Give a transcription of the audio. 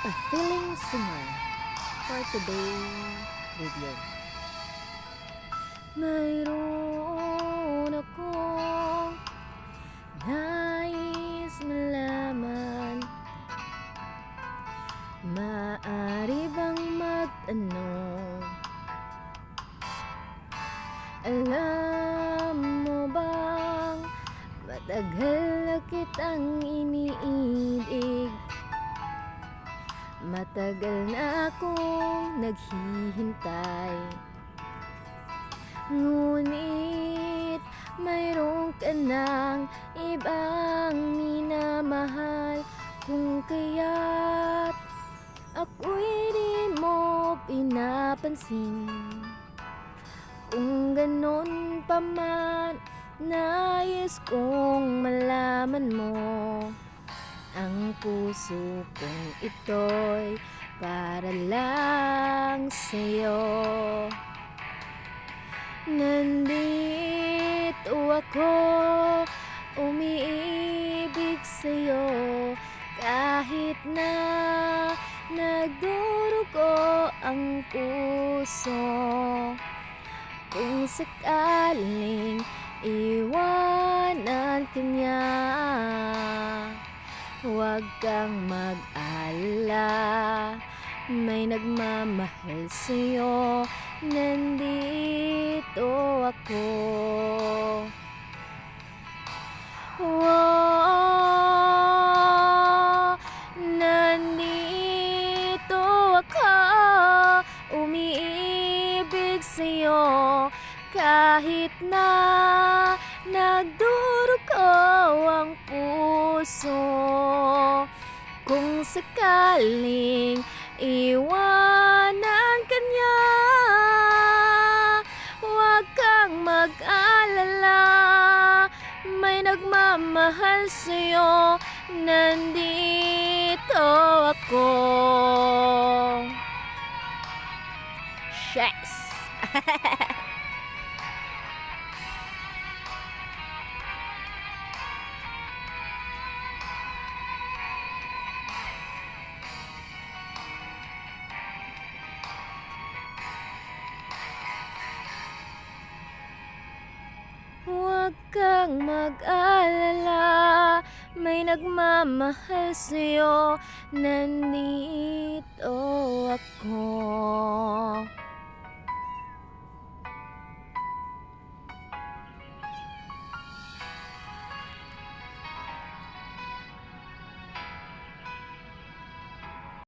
A feeling singer for today video. Mayroon akong nais malaman. Maaari bang magtanong? Alam mo bang matagal na kitang iniibig? Matagal na akong naghihintay. Ngunit mayroon ka ng ibang minamahal, kung kaya't ako'y di mo pinapansin. Kung ganon pa man, nais kong malaman mo, ang puso kong ito'y para lang sa'yo. Nandito ako, umiibig sa'yo, kahit na nagdurugo ang puso. Kung sakaling iwanan ka niya, huwag kang mag-alala, may nagmamahal sa'yo. Nandito ako. Oh, nandito ako, umiibig sa'yo, kahit na nagdurugo ang puso. Kung sakaling iwanan ka niya, huwag kang mag-alala, may nagmamahal sa'yo. Nandito ako. Shucks. Huwag kang mag-alala, may nagmamahal sa'yo. Nandito ako.